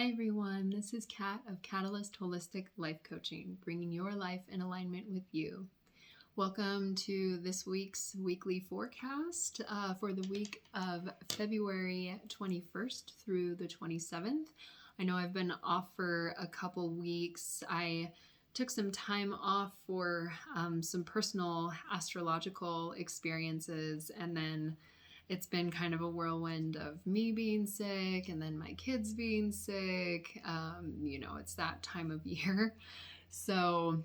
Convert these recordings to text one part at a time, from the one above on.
Hi everyone, this is Kat of Katalyst Holistic Life Coaching, bringing your life in alignment with you. Welcome to this week's weekly forecast for the week of February 21st through the 27th. I know I've been off for a couple weeks. I took some time off for some personal astrological experiences, and then it's been kind of a whirlwind of me being sick and then my kids being sick. It's that time of year. So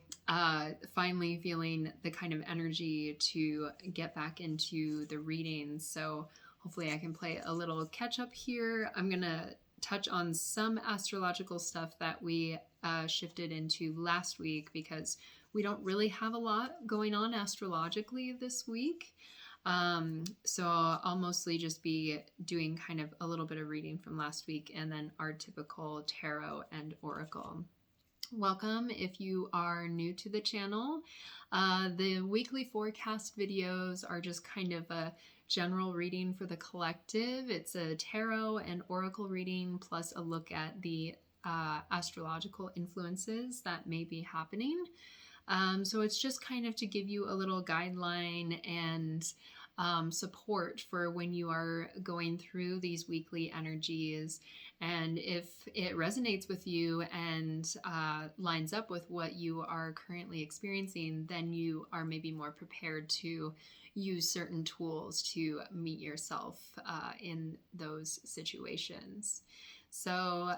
finally feeling the kind of energy to get back into the readings. So hopefully I can play a little catch up here. I'm going to touch on some astrological stuff that we shifted into last week because we don't really have a lot going on astrologically this week. So I'll mostly just be doing kind of a little bit of reading from last week and then our typical tarot and oracle. Welcome if you are new to the channel. The weekly forecast videos are just kind of a general reading for the collective. It's a tarot and oracle reading plus a look at the astrological influences that may be happening. So it's just kind of to give you a little guideline and support for when you are going through these weekly energies. And if it resonates with you and lines up with what you are currently experiencing, then you are maybe more prepared to use certain tools to meet yourself in those situations. So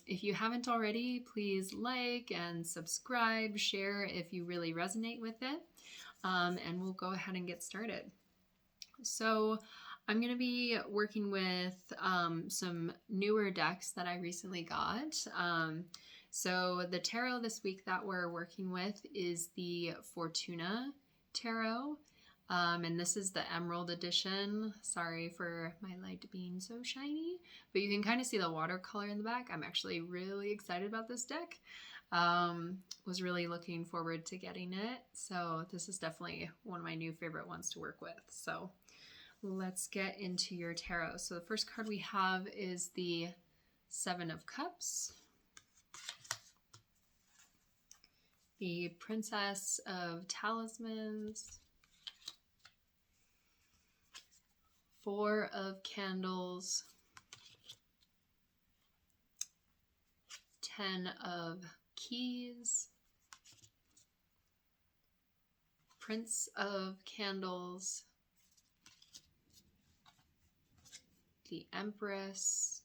if you haven't already, please like and subscribe, share if you really resonate with it, and we'll go ahead and get started. So I'm going to be working with some newer decks that I recently got. So the tarot this week that we're working with is the Fortuna Tarot. And this is the Emerald edition. Sorry for my light being so shiny, but you can kind of see the watercolor in the back. I'm actually really excited about this deck. Was really looking forward to getting it. So this is definitely one of my new favorite ones to work with. So let's get into your tarot. So the first card we have is the Seven of Cups, the Princess of Talismans, Four of Candles, Ten of Keys, Prince of Candles, the Empress,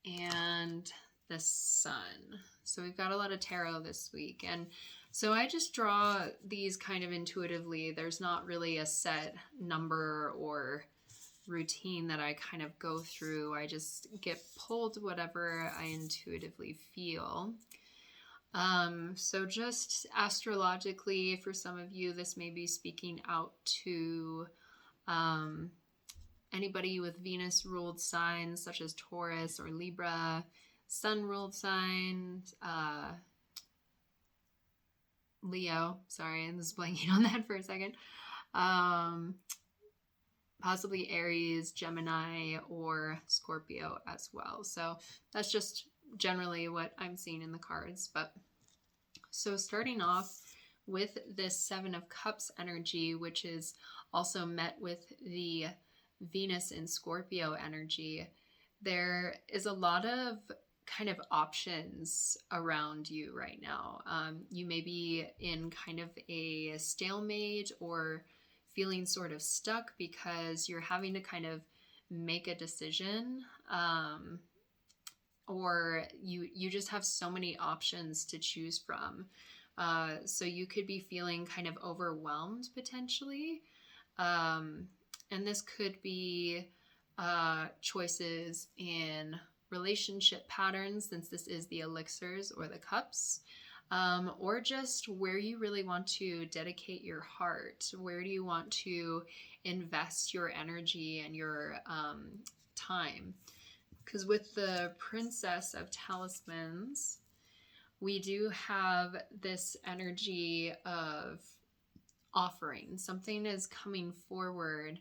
and the Sun. So we've got a lot of tarot this week. And so I just draw these kind of intuitively. There's not really a set number or routine that I kind of go through. I just get pulled whatever I intuitively feel. So just astrologically, for some of you, this may be speaking out to anybody with Venus ruled signs such as Taurus or Libra, Sun ruled signs, Leo, sorry, I'm just blanking on that for a second. Possibly Aries, Gemini, or Scorpio as well. So that's just generally what I'm seeing in the cards. But so starting off with this Seven of Cups energy, which is also met with the Venus in Scorpio energy, there is a lot of kind of options around you right now. You may be in kind of a stalemate or feeling sort of stuck because you're having to kind of make a decision, or you just have so many options to choose from. So you could be feeling kind of overwhelmed potentially. And this could be choices in relationship patterns, since this is the elixirs or the cups, or just where you really want to dedicate your heart. Where do you want to invest your energy and your time? Because with the Princess of Talismans, we do have this energy of offering. Something is coming forward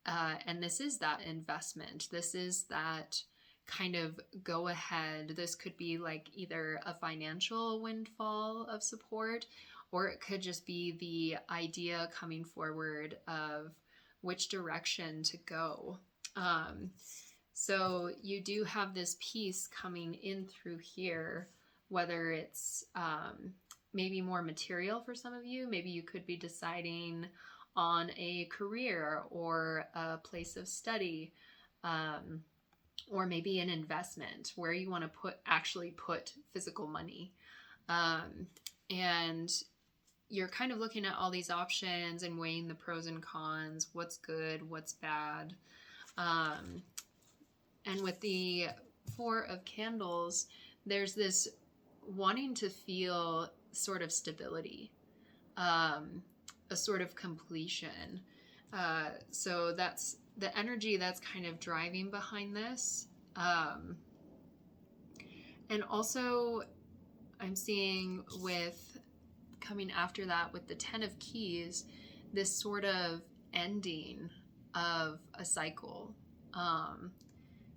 And this is that investment. This is that kind of go ahead. This could be like either a financial windfall of support, or it could just be the idea coming forward of which direction to go. So you do have this piece coming in through here, whether it's maybe more material for some of you. Maybe you could be deciding on a career or a place of study, or maybe an investment where you want to actually put physical money. And you're kind of looking at all these options and weighing the pros and cons, what's good, what's bad. And with the Four of Candles, there's this wanting to feel sort of stability, a sort of completion. So that's the energy that's kind of driving behind this. And also I'm seeing with coming after that with the Ten of Keys, this sort of ending of a cycle.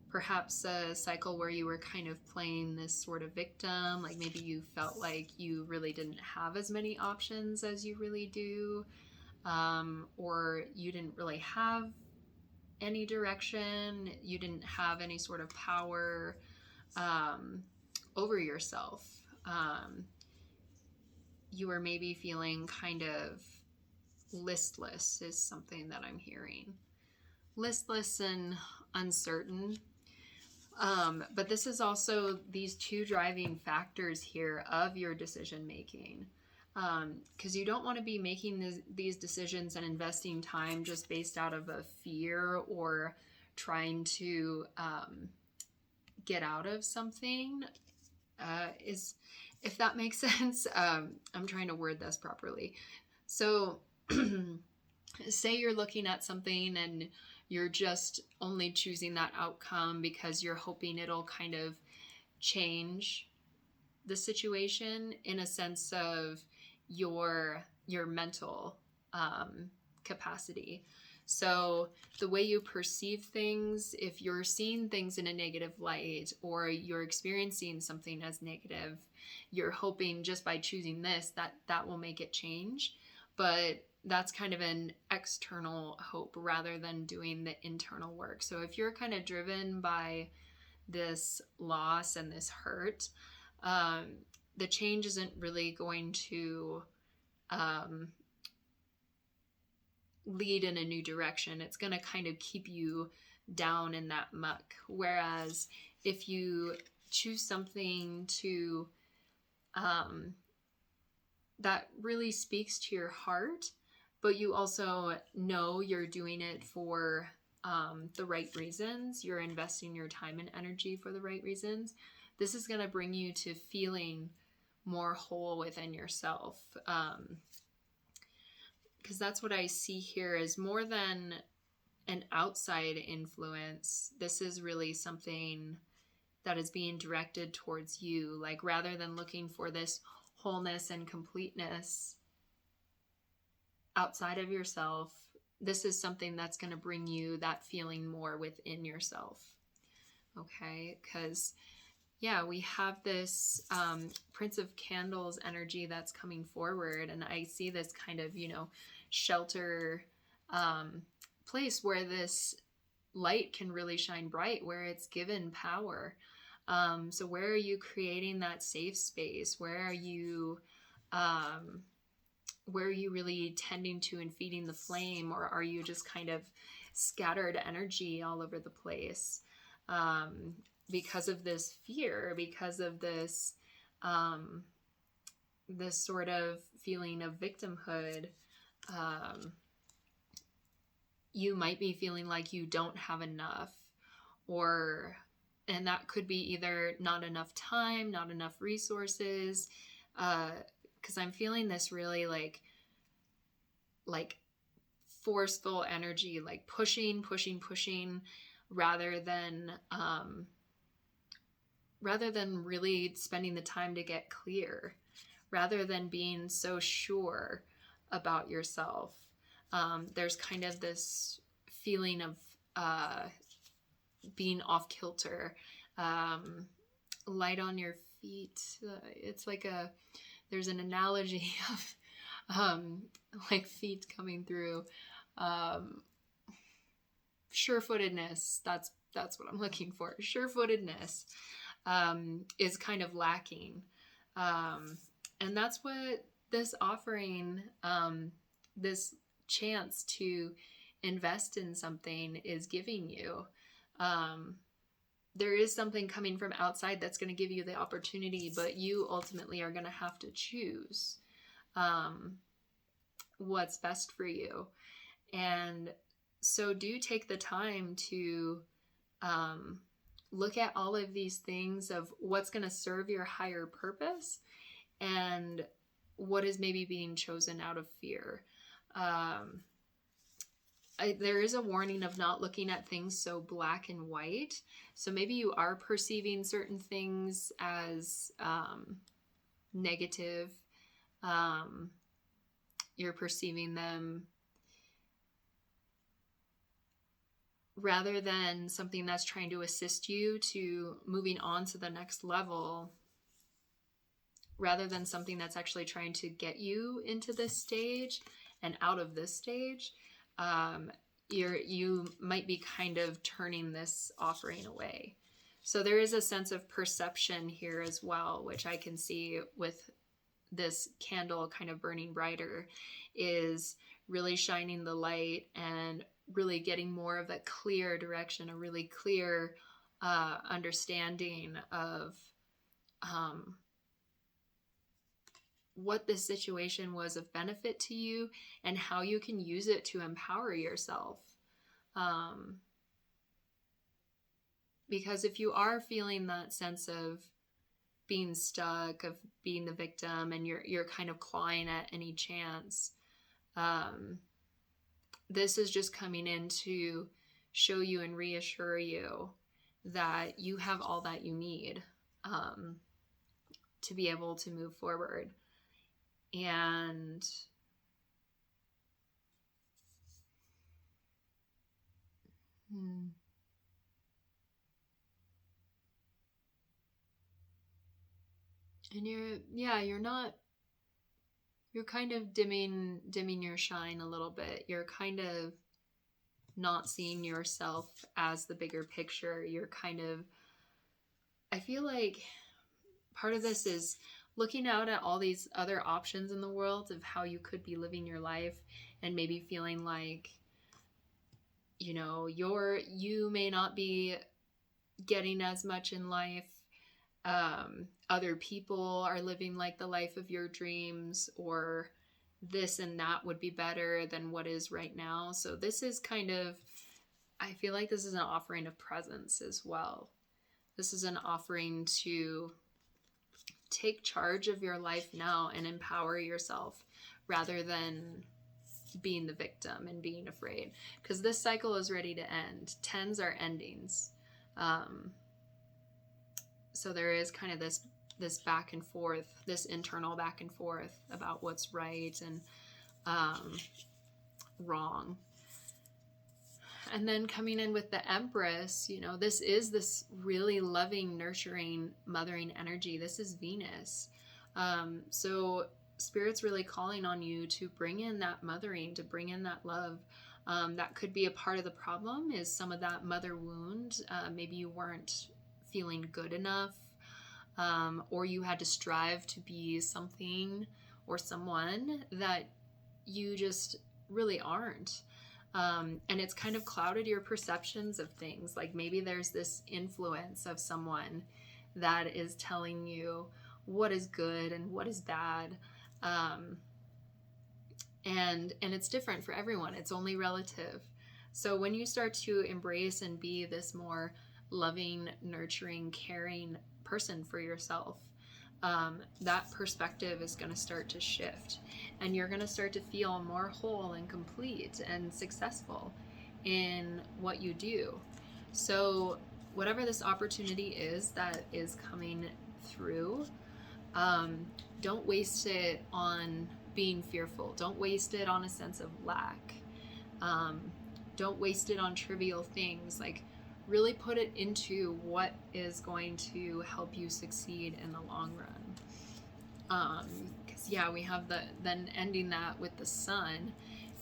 Perhaps a cycle where you were kind of playing this sort of victim, like maybe you felt like you really didn't have as many options as you really do, or you didn't really have any direction, you didn't have any sort of power over yourself. You were maybe feeling kind of listless is something that I'm hearing. Listless and uncertain. But this is also these two driving factors here of your decision making. Because you don't want to be making these decisions and investing time just based out of a fear or trying to get out of something. If that makes sense, I'm trying to word this properly. So say you're looking at something and you're just only choosing that outcome because you're hoping it'll kind of change the situation in a sense of your mental capacity. So the way you perceive things, if you're seeing things in a negative light or you're experiencing something as negative, you're hoping just by choosing this that will make it change. But that's kind of an external hope rather than doing the internal work. So if you're kind of driven by this loss and this hurt, the change isn't really going to lead in a new direction. It's going to kind of keep you down in that muck. Whereas if you choose something to that really speaks to your heart, but you also know you're doing it for the right reasons, you're investing your time and energy for the right reasons, this is going to bring you to feeling more whole within yourself. Because that's what I see here is more than an outside influence. This is really something that is being directed towards you. Like rather than looking for this wholeness and completeness outside of yourself, this is something that's going to bring you that feeling more within yourself. Okay, because yeah, we have this Prince of Candles energy that's coming forward, and I see this kind of, shelter place where this light can really shine bright, where it's given power. So where are you creating that safe space? Where are you really tending to and feeding the flame, or are you just kind of scattered energy all over the place? Because of this fear, because of this this sort of feeling of victimhood, you might be feeling like you don't have enough, and that could be either not enough time, not enough resources, because I'm feeling this really like forceful energy, like pushing, rather than really spending the time to get clear, rather than being so sure about yourself. There's kind of this feeling of being off kilter. Light on your feet. It's like there's an analogy of like feet coming through. Sure-footedness. That's what I'm looking for. Sure-footedness is kind of lacking. And that's what this offering, this chance to invest in something is giving you. There is something coming from outside that's going to give you the opportunity, but you ultimately are going to have to choose what's best for you. And so do take the time to look at all of these things of what's going to serve your higher purpose and what is maybe being chosen out of fear. There is a warning of not looking at things so black and white. So maybe you are perceiving certain things as negative. You're perceiving them rather than something that's trying to assist you to moving on to the next level, rather than something that's actually trying to get you into this stage and out of this stage. You might be kind of turning this offering away. So there is a sense of perception here as well, which I can see with this candle kind of burning brighter, is really shining the light and really getting more of that clear direction, a really clear understanding of what this situation was of benefit to you and how you can use it to empower yourself. Because if you are feeling that sense of being stuck, of being the victim, and you're kind of clawing at any chance, this is just coming in to show you and reassure you that you have all that you need to be able to move forward. And you're kind of dimming your shine a little bit. You're kind of not seeing yourself as the bigger picture. You're kind of, I feel like part of this is looking out at all these other options in the world of how you could be living your life, and maybe feeling like, you know, you may not be getting as much in life. Other people are living like the life of your dreams, or this and that would be better than what is right now. So this is kind of, I feel like this is an offering of presence as well. This is an offering to take charge of your life now and empower yourself rather than being the victim and being afraid, because this cycle is ready to end. Tens are endings. So there is kind of this back and forth, this internal back and forth about what's right and wrong. And then coming in with the Empress, you know, this is this really loving, nurturing, mothering energy. This is Venus. So Spirit's really calling on you to bring in that mothering, to bring in that love. That could be a part of the problem, is some of that mother wound. Maybe you weren't feeling good enough, or you had to strive to be something or someone that you just really aren't. And it's kind of clouded your perceptions of things. Like maybe there's this influence of someone that is telling you what is good and what is bad. And it's different for everyone. It's only relative. So when you start to embrace and be this more loving, nurturing, caring person for yourself, that perspective is going to start to shift, and you're going to start to feel more whole and complete and successful in what you do. So whatever this opportunity is that is coming through, don't waste it on being fearful. Don't waste it on a sense of lack. Don't waste it on trivial things. Like, really put it into what is going to help you succeed in the long run. Because we have then ending that with the sun,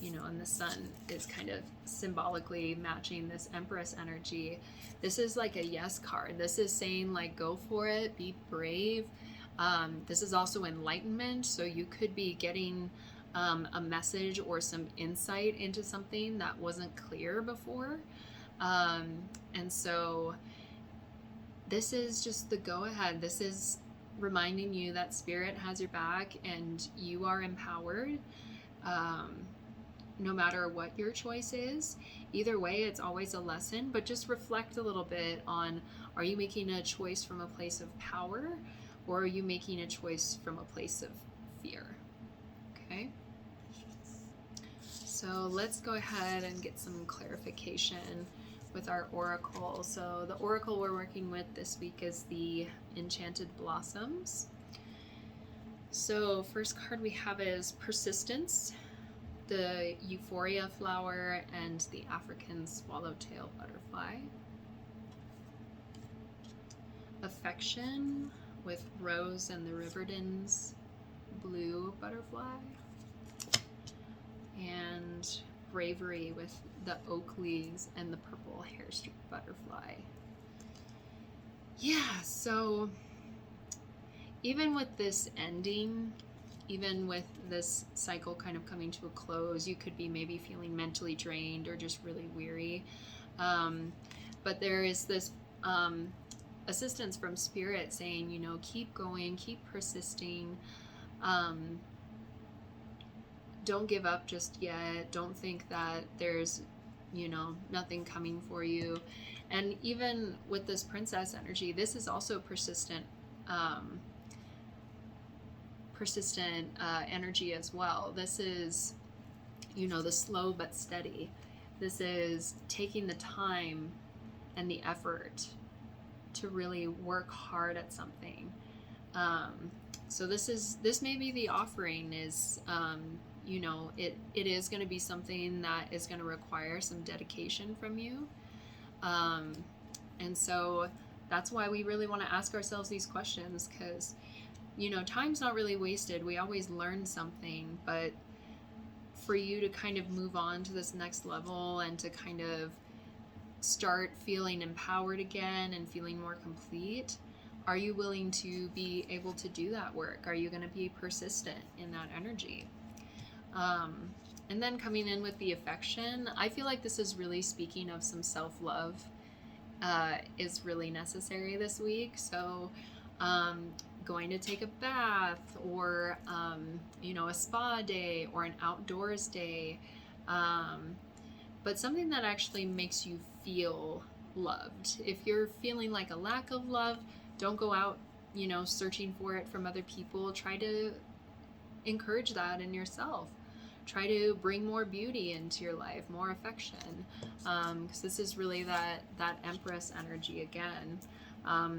and the sun is kind of symbolically matching this Empress energy. This is like a yes card. This is saying, like, go for it, be brave. This is also enlightenment, so you could be getting a message or some insight into something that wasn't clear before. And so this is just the go ahead. This is reminding you that Spirit has your back and you are empowered. No matter what your choice is, either way, it's always a lesson, but just reflect a little bit on, are you making a choice from a place of power, or are you making a choice from a place of fear? Okay. So let's go ahead and get some clarification with our oracle. So the oracle we're working with this week is the Enchanted Blossoms. So first card we have is Persistence, the Euphoria flower, and the African swallowtail butterfly. Affection with Rose and the Riverdens blue butterfly. And Bravery with the oak leaves and the purple hairstreak butterfly. Yeah, so even with this ending, even with this cycle kind of coming to a close, you could be maybe feeling mentally drained or just really weary. But there is this assistance from Spirit saying, keep going, keep persisting. Don't give up just yet. Don't think that there's, nothing coming for you. And even with this princess energy, this is also persistent energy as well. This is, the slow but steady. This is taking the time and the effort to really work hard at something. So this may be the offering is, it is going to be something that is going to require some dedication from you. And so that's why we really want to ask ourselves these questions, because, time's not really wasted. We always learn something, but for you to kind of move on to this next level and to kind of start feeling empowered again and feeling more complete, are you willing to be able to do that work? Are you going to be persistent in that energy? And then coming in with the affection, I feel like this is really speaking of some self-love is really necessary this week. So going to take a bath, or a spa day, or an outdoors day, but something that actually makes you feel loved. If you're feeling like a lack of love, don't go out searching for it from other people. Try to encourage that in yourself. Try to bring more beauty into your life, more affection, because this is really that Empress energy again.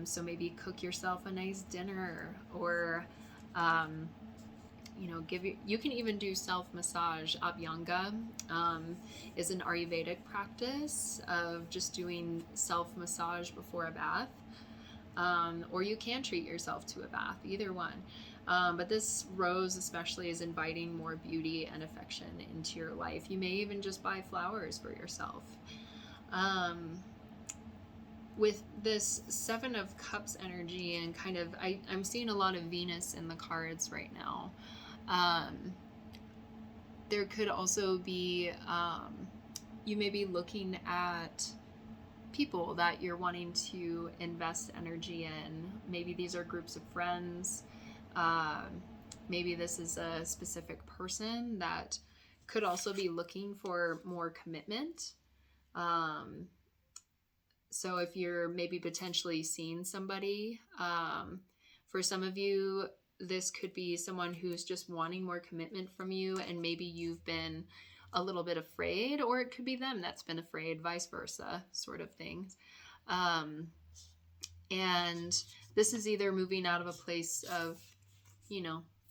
So maybe cook yourself a nice dinner, or you can even do self-massage. Abhyanga is an Ayurvedic practice of just doing self-massage before a bath, or you can treat yourself to a bath, either one. But this rose especially is inviting more beauty and affection into your life. You may even just buy flowers for yourself. With this Seven of Cups energy, and kind of, I'm seeing a lot of Venus in the cards right now. There could also be, you may be looking at people that you're wanting to invest energy in. Maybe these are groups of friends. Maybe this is a specific person that could also be looking for more commitment. So if you're maybe potentially seeing somebody, for some of you, this could be someone who's just wanting more commitment from you, and maybe you've been a little bit afraid, or it could be them that's been afraid, vice versa, sort of things. And this is either moving out of a place of,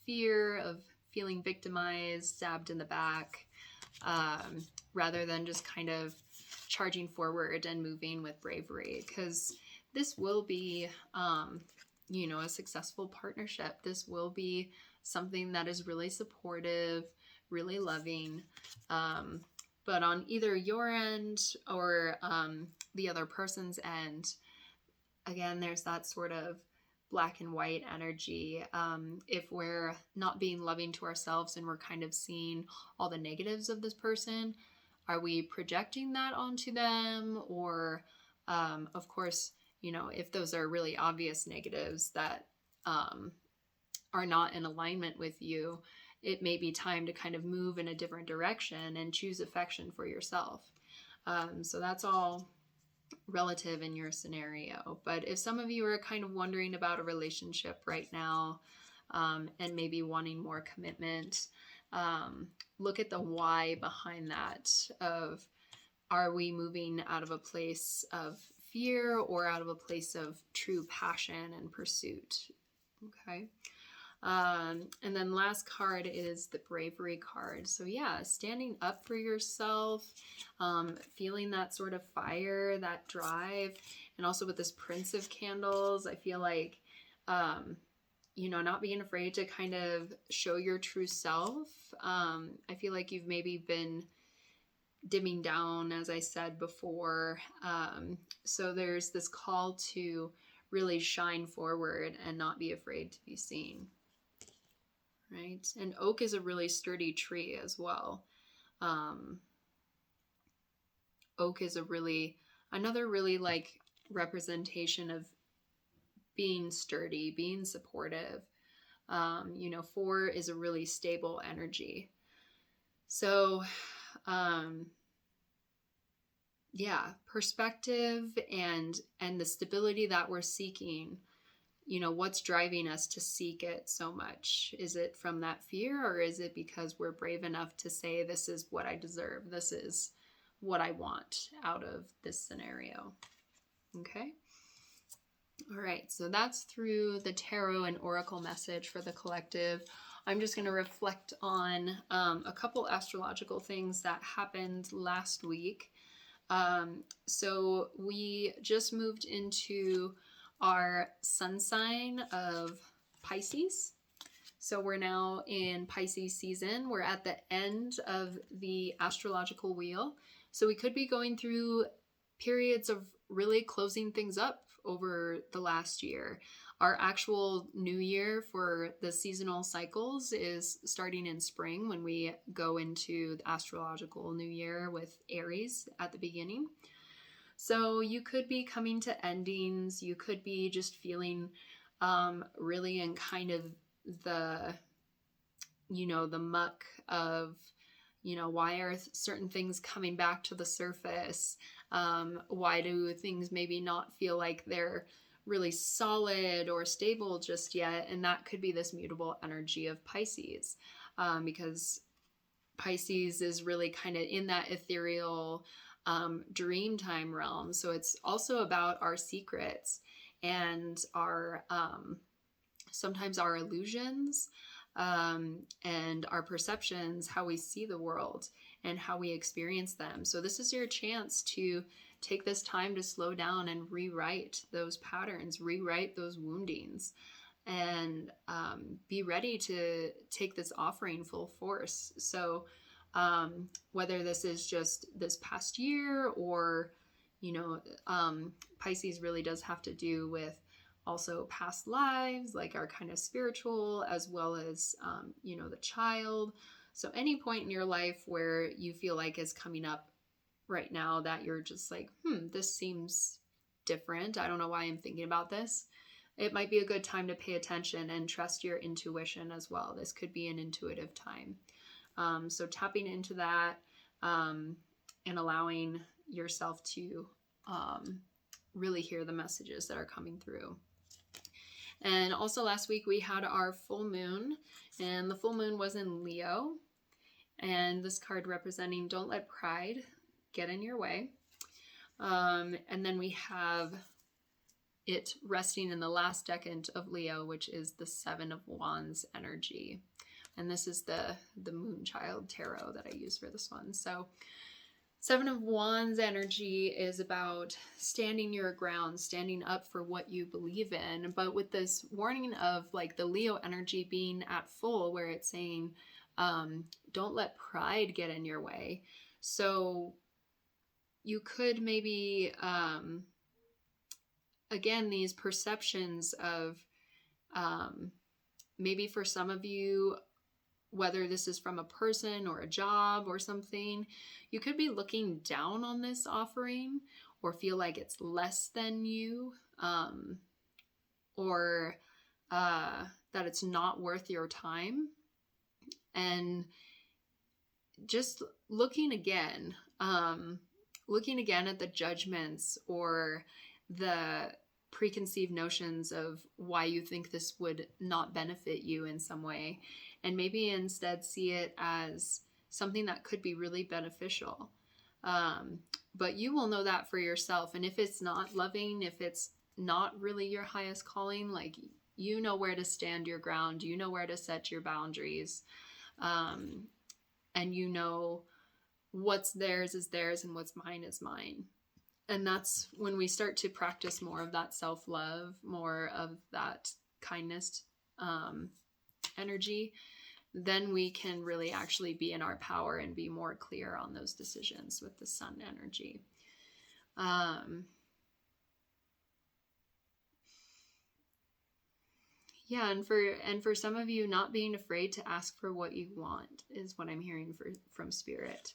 fear, of feeling victimized, stabbed in the back, rather than just kind of charging forward and moving with bravery, because this will be, a successful partnership. This will be something that is really supportive, really loving. But on either your end or the other person's end, again, there's that sort of black and white energy. If we're not being loving to ourselves and we're kind of seeing all the negatives of this person, are we projecting that onto them? Or, of course, if those are really obvious negatives that are not in alignment with you, it may be time to kind of move in a different direction and choose affection for yourself. So that's all relative in your scenario. But if some of you are kind of wondering about a relationship right now, and maybe wanting more commitment, look at the why behind that of, are we moving out of a place of fear or out of a place of true passion and pursuit? Okay. And then last card is the bravery card. So yeah, standing up for yourself, feeling that sort of fire, that drive. And also with this Prince of Candles, I feel like, not being afraid to kind of show your true self. I feel like you've maybe been dimming down, as I said before. So there's this call to really shine forward and not be afraid to be seen. Right? And oak is a really sturdy tree as well. Oak is another really like representation of being sturdy, being supportive. 4 is a really stable energy. So, perspective and the stability that we're seeking. What's driving us to seek it so much? Is it from that fear, or is it because we're brave enough to say, this is what I deserve, this is what I want out of this scenario? Okay. All right, so that's through the tarot and oracle message for the collective. I'm just going to reflect on a couple astrological things that happened last week. So we just moved into our sun sign of Pisces. So we're now in Pisces season. We're at the end of the astrological wheel. So we could be going through periods of really closing things up over the last year. Our actual new year for the seasonal cycles is starting in spring, when we go into the astrological new year with Aries at the beginning. So you could be coming to endings. You could be just feeling really in kind of the muck of, why are certain things coming back to the surface? Why do things maybe not feel like they're really solid or stable just yet? And that could be this mutable energy of Pisces, because Pisces is really kind of in that ethereal dream time realm. So it's also about our secrets and our sometimes our illusions, and our perceptions, how we see the world and how we experience them. So this is your chance to take this time to slow down and rewrite those patterns, rewrite those woundings, and be ready to take this offering full force. So whether this is just this past year, or, Pisces really does have to do with also past lives, like our kind of spiritual, as well as, the child. So any point in your life where you feel like is coming up right now that you're just like, this seems different. I don't know why I'm thinking about this. It might be a good time to pay attention and trust your intuition as well. This could be an intuitive time. So tapping into that, and allowing yourself to really hear the messages that are coming through. And also last week we had our full moon, and the full moon was in Leo, and this card representing don't let pride get in your way. And then we have it resting in the last decade of Leo, which is the 7 of Wands energy. And this is the Moonchild Tarot that I use for this one. So Seven of Wands energy is about standing your ground, standing up for what you believe in. But with this warning of like the Leo energy being at full, where it's saying, don't let pride get in your way. So you could maybe, again, these perceptions of, maybe for some of you, whether this is from a person or a job or something, you could be looking down on this offering or feel like it's less than you, or that it's not worth your time. And just looking again at the judgments or the preconceived notions of why you think this would not benefit you in some way, and maybe instead see it as something that could be really beneficial. But you will know that for yourself. And if it's not loving, if it's not really your highest calling, like, you know where to stand your ground, you know where to set your boundaries, and you know what's theirs is theirs and what's mine is mine. And that's when we start to practice more of that self-love, more of that kindness energy, then we can really actually be in our power and be more clear on those decisions with the sun energy. Yeah, and for some of you, not being afraid to ask for what you want is what I'm hearing from Spirit.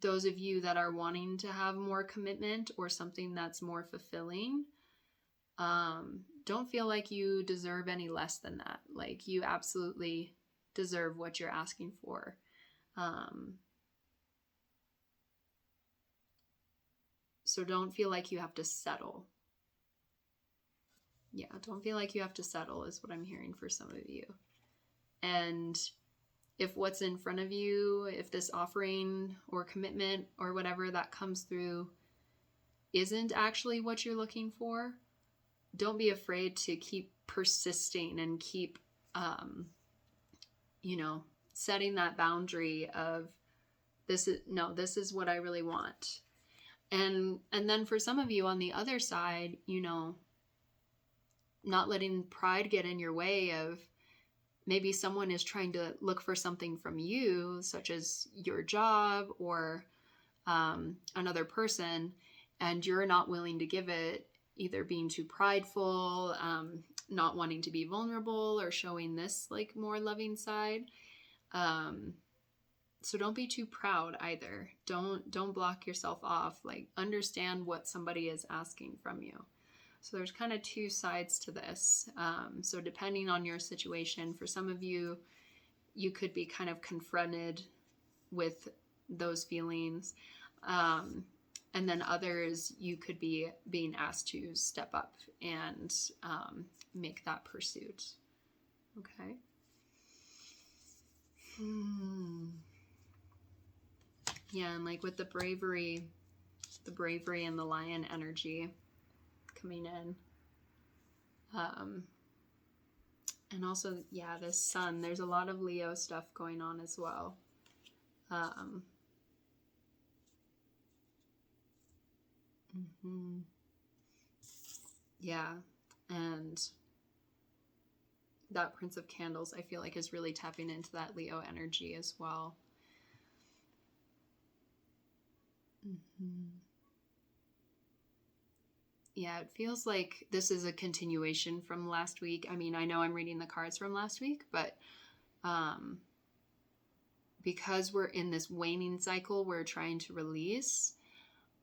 Those of you that are wanting to have more commitment or something that's more fulfilling, don't feel like you deserve any less than that. Like, you absolutely deserve what you're asking for. So don't feel like you have to settle. Yeah, don't feel like you have to settle is what I'm hearing for some of you. And if what's in front of you, if this offering or commitment or whatever that comes through isn't actually what you're looking for, don't be afraid to keep persisting and keep, setting that boundary of this is what I really want. And then for some of you on the other side, not letting pride get in your way of maybe someone is trying to look for something from you, such as your job or another person, and you're not willing to give it, either being too prideful, not wanting to be vulnerable, or showing this like more loving side. So don't be too proud either. Don't block yourself off. Like, understand what somebody is asking from you. So there's kind of two sides to this. So depending on your situation, for some of you, you could be kind of confronted with those feelings. And then others, you could be being asked to step up and make that pursuit. Okay. Yeah, and like with the bravery and the lion energy coming in. And also, yeah, this sun, there's a lot of Leo stuff going on as well. Yeah, and that Prince of Candles, I feel like, is really tapping into that Leo energy as well. Yeah, it feels like this is a continuation from last week. I mean, I know I'm reading the cards from last week, but because we're in this waning cycle, we're trying to release,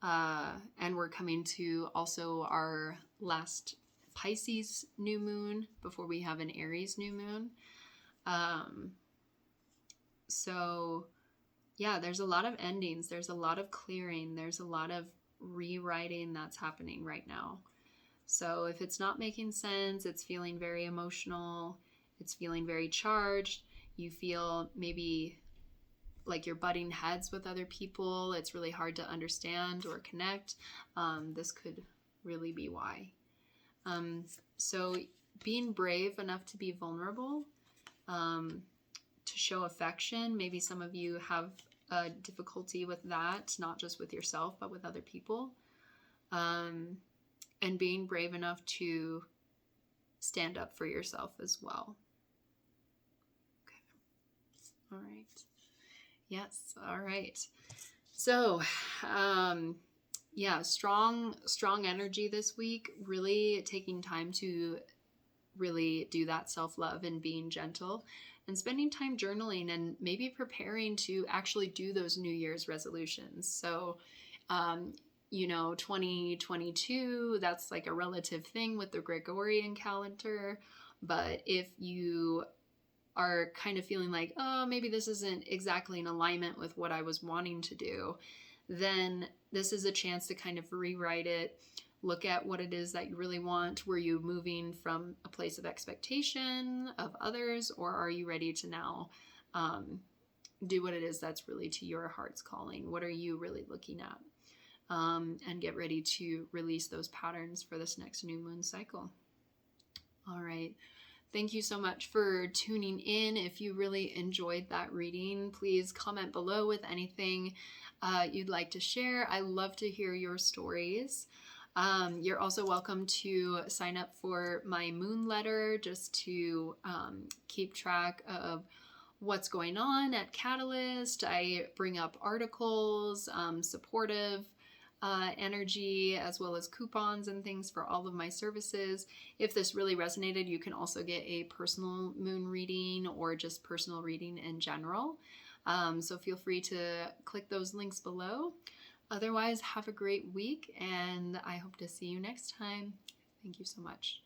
and we're coming to also our last Pisces new moon before we have an Aries new moon. So yeah, there's a lot of endings. There's a lot of clearing. There's a lot of rewriting that's happening right now. So if it's not making sense, it's feeling very emotional, it's feeling very charged, you feel maybe like you're butting heads with other people, it's really hard to understand or connect, this could really be why. So being brave enough to be vulnerable, to show affection. Maybe some of you have a difficulty with that, not just with yourself, but with other people. And being brave enough to stand up for yourself as well. Okay. All right. Yes. All right. So, yeah, strong energy this week, really taking time to really do that self-love and being gentle and spending time journaling and maybe preparing to actually do those New Year's resolutions. So, 2022, that's like a relative thing with the Gregorian calendar. But if you are kind of feeling like, oh, maybe this isn't exactly in alignment with what I was wanting to do, then this is a chance to kind of rewrite it, look at what it is that you really want. Were you moving from a place of expectation of others, or are you ready to now do what it is that's really to your heart's calling? What are you really looking at? And get ready to release those patterns for this next new moon cycle. All right. Thank you so much for tuning in. If you really enjoyed that reading, please comment below with anything you'd like to share. I love to hear your stories. You're also welcome to sign up for my moon letter just to keep track of what's going on at Katalyst. I bring up articles, supportive energy, as well as coupons and things for all of my services. If this really resonated, you can also get a personal moon reading or just personal reading in general. So feel free to click those links below. Otherwise, have a great week, and I hope to see you next time. Thank you so much.